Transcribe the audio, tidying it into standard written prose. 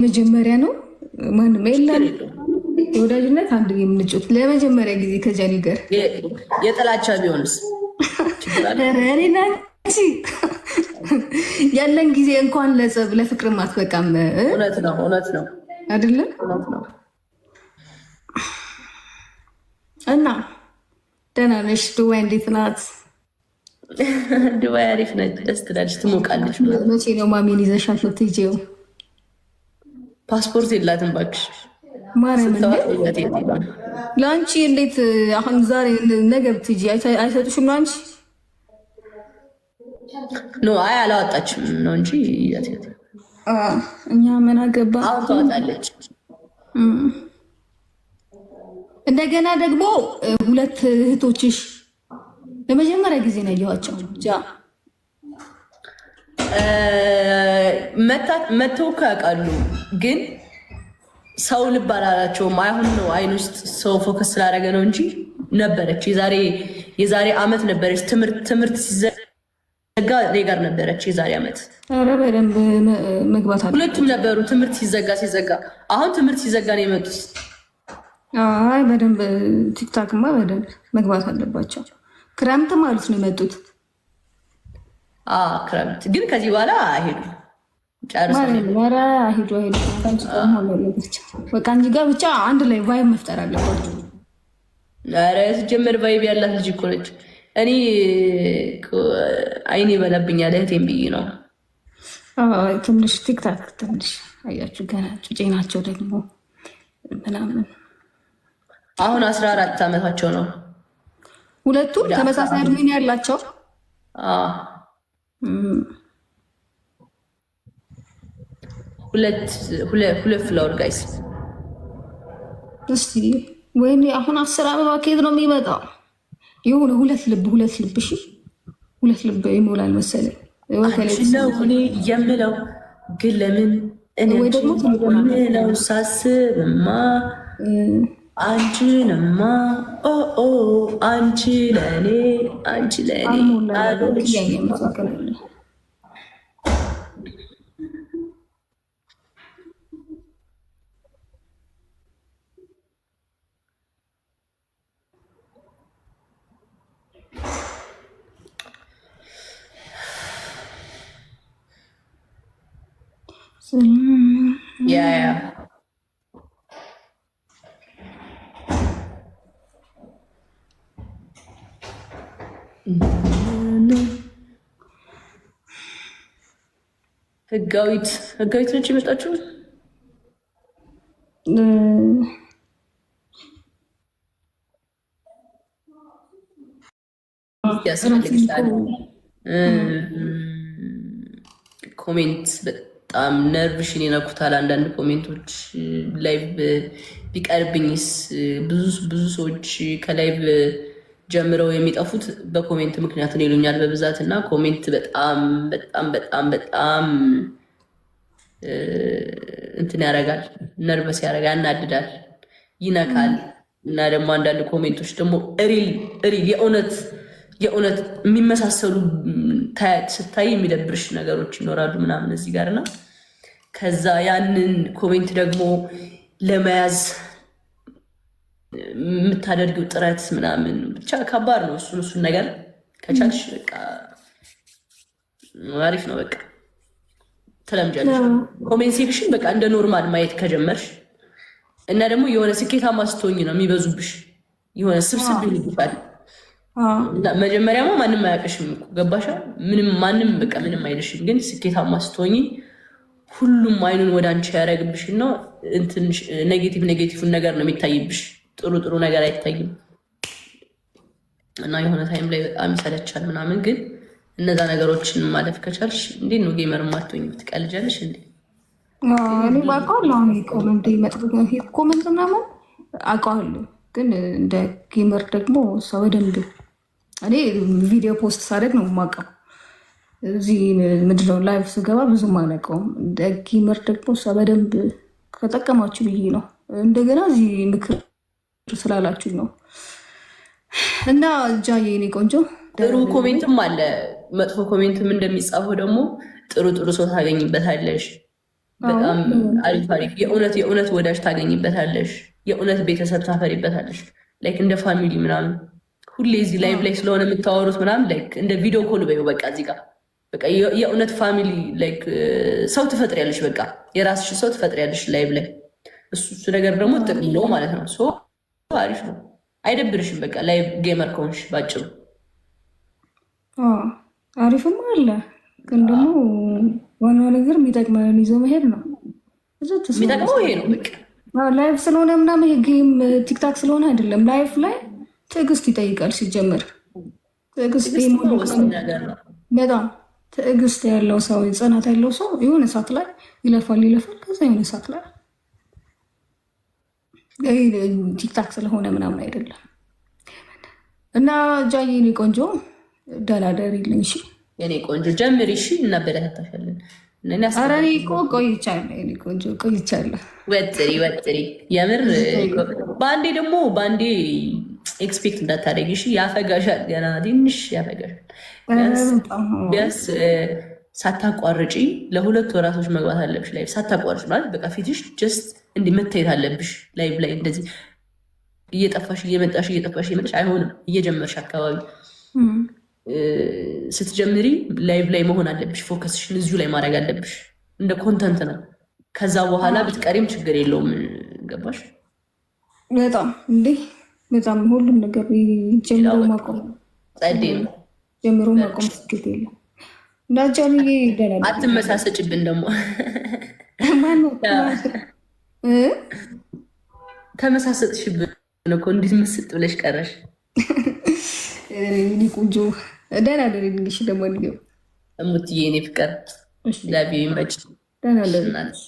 መጀመሪያ ነው ማንም የለም። የወዳጅነት አንድ የምንጮት ለመጀመሪያ ጊዜ ከጃኒ ጋር የጥላቻ ቢሆንስ ያለን ጊዜ እንኳን ለጸብ ለፍቅርም አትበቃም። እውነት ነው አይደለም? እና ደህና ነሽ? ዱባይ እንዴት ናት? ዱባይ አሪፍ ነች፣ ደስ ትላለች፣ ትሞቃለች። መቼ ነው ማሚን ይዘሻት የምትሄጂው? ፓስፖርት የላትም እባክሽ ማርያም። ለአንቺ እንዴት አሁን ዛሬ ነገ ብትሄጂ አይሰጡሽም? ለአንቺ ኖ አይ አላወጣችም ነው እንጂ እኛ ምን አገባ። አሁን ታወጣለች። እንደገና ደግሞ ሁለት እህቶችሽ ለመጀመሪያ ጊዜ ነው ያየኋቸው። መተው ያውቃሉ ግን ሰው ልብ አላላቸውም። አሁን ነው አይን ውስጥ ሰው ፎከስ ስላደረገ ነው እንጂ ነበረች። የዛሬ አመት ነበረች። ትምህርት ሲዘጋ እኔ ጋር ነበረች። የዛሬ አመት በደንብ መግባት አለ። ሁለቱም ነበሩ። ትምህርት ሲዘጋ አሁን ትምህርት ሲዘጋ ነው የመጡት። አይ በደንብ ቲክታክማ በደንብ መግባት አለባቸው። ክረምት ማለት ነው የመጡት። ክረምት ግን ከዚህ በኋላ አይሄዱም። ሄዱ በቃ እንጂ ጋር ብቻ አንድ ላይ ቫይብ መፍጠር አለባቸው። ኧረ ሲጀመር ቫይብ ያላት ልጅ እኮ ነች። እኔ አይኔ በለብኛል እህቴን ብዬ ነው። ትንሽ ቲክታክ ትንሽ አያችሁ፣ ገና ጩጬ ናቸው ደግሞ ምናምን። አሁን 14 ዓመታቸው ነው ሁለቱም። ተመሳሳይ እድሜ ነው ያላቸው። ሁለት ፍላወር ጋይስ። እስቲ ወይኔ አሁን 10 አበባ ከየት ነው የሚመጣው? የሆነ ሁለት ልብ እሺ፣ ሁለት ልብ ይሞላል መሰለኝ። እኔ የምለው ግን ለምን እኔው ሳስብማ አንቺንማ አንቺ ለእኔ ህጋዊት ነች የመጣችው። ያስፈልግሻል። ኮሜንት በጣም ነርቭሽን ይነኩታል። አንዳንድ ኮሜንቶች ላይቭ ቢቀርብኝስ? ብዙ ሰዎች ከላይቭ ጀምረው የሚጠፉት በኮሜንት ምክንያት ነው ይሉኛል በብዛት። እና ኮሜንት በጣም እንትን ያደርጋል፣ ነርቨስ ያደርጋል፣ ያናድዳል፣ ይነካል። እና ደግሞ አንዳንድ ኮሜንቶች ደግሞ ሪል የእውነት የሚመሳሰሉ ስታይ የሚደብርሽ ነገሮች ይኖራሉ ምናምን እዚህ ጋር እና ከዛ ያንን ኮሜንት ደግሞ ለመያዝ የምታደርጊው ጥረት ምናምን ብቻ ከባድ ነው። እሱን ነገር ከቻልሽ በቃ አሪፍ ነው። በቃ ትለምጃለሽ። ኮሜንት ሴክሽን በቃ እንደ ኖርማል ማየት ከጀመርሽ እና ደግሞ የሆነ ስኬታማ ስትሆኝ ነው የሚበዙብሽ። የሆነ ስብስብ ይልብሻል። መጀመሪያማ ማንም አያውቅሽም እኮ ገባሻ? ማንም በቃ ምንም አይልሽም። ግን ስኬታማ ስትሆኝ ሁሉም አይኑን ወደ አንቺ ያደረግብሽ ነው። ኔጌቲቭን ነገር ነው የሚታይብሽ። ጥሩ ነገር አይታይም። እና የሆነ ታይም ላይ በጣም ይሰለቻል ምናምን። ግን እነዛ ነገሮችን ማለፍ ከቻልሽ እንዴት ነው ጌመር ማትሆኝ? ትቀልጃለሽ እንዴ? እኔ ባውቀዋለሁ። አሁን ኮመንት ምናምን አውቀዋለሁ። ግን እንደ ጌመር ደግሞ እሷ በደንብ እኔ ቪዲዮ ፖስት ሳደርግ ነው የማውቀው። እዚህ ምንድን ነው ላይቭ ስገባ ብዙም አላውቀውም። እንደ ጌመር ደግሞ እሷ በደንብ ከጠቀማችሁ ብዬ ነው። እንደገና እዚህ ምክር ስላላችሁ ነው። እና ጃዬ የኔ ቆንጆ ጥሩ ኮሜንትም አለ፣ መጥፎ ኮሜንትም እንደሚጻፈው ደግሞ ጥሩ ሰው ታገኝበታለሽ። በጣም አሪፍ አሪፍ የእውነት ወዳጅ ታገኝበታለሽ። የእውነት ቤተሰብ ታፈሪበታለሽ። ላይክ እንደ ፋሚሊ ምናምን ሁሌ እዚህ ላይቭ ላይ ስለሆነ የምታወሩት ምናምን ላይክ እንደ ቪዲዮ ኮል በይው በቃ እዚህ ጋር በቃ የእውነት ፋሚሊ ላይክ ሰው ትፈጥሪያለሽ። በቃ የራስሽ ሰው ትፈጥሪያለሽ ላይቭ ላይ። እሱ ነገር ደግሞ ጥቅም ነው ማለት ነው። ሶ አሪፍ ነው፣ አይደብርሽም። በቃ ላይቭ ጌመር ከሆንሽ ባጭሩ አሪፍም አለ። ግን ደግሞ ዋናው ነገር የሚጠቅመን ይዞ መሄድ ነው። የሚጠቅመው ይሄ ነው በቃ ላይፍ ስለሆነ ምናምን ይሄ ጌም ቲክታክ ስለሆነ አይደለም። ላይፍ ላይ ትዕግስት ይጠይቃል። ሲጀመር ትዕግስት በጣም ትዕግስት ያለው ሰው ጽናት ያለው ሰው የሆነ ሰዓት ላይ ይለፋል። ከዛ የሆነ ሰዓት ላይ ቲክታክ ስለሆነ ምናምን አይደለም። እና ጃዬ የኔ ቆንጆ ደላደሪልኝ። እሺ የኔ ቆንጆ ጀምሪ። እሺ እናበረታታሻለን። ኧረ እኔ እኮ ቆይቻለሁ የኔ ቆንጆ ቆይቻለሁ። ወጥሪ የምር በአንዴ ኤክስፔክት እንዳታደርጊ እሺ። ያፈጋሻል፣ ገና ትንሽ ያፈጋሻል። ቢያንስ ሳታቋርጪ ለ2 ወራቶች መግባት አለብሽ ላይቭ። ሳታቋርጭ ማለት በቃ ፊትሽ ጀስት እንዲህ መታየት አለብሽ ላይቭ ላይ። እንደዚህ እየጠፋሽ እየመጣሽ አይሆንም። እየጀመርሽ አካባቢ ስትጀምሪ ላይቭ ላይ መሆን አለብሽ። ፎከስሽን እዚሁ ላይ ማድረግ አለብሽ። እንደ ኮንተንት ነው። ከዛ በኋላ ብትቀሪም ችግር የለውም። ገባሽ? በጣም ሁሉም ነገር ጀምሮ ማቆም ጀምሮ ማቆም ስኬት የለም። እንዳጃል ይደላል። አትመሳሰጭብን ደግሞ ተመሳሰጥሽብን እኮ እንዲህ ምስጥ ብለሽ ቀረሽ። ቆንጆ ደህና ደረግልሽ። ደግሞ እሙትዬ እኔ ፍቅር ላቢ ይመጭ። ደህና ደረግልሽ።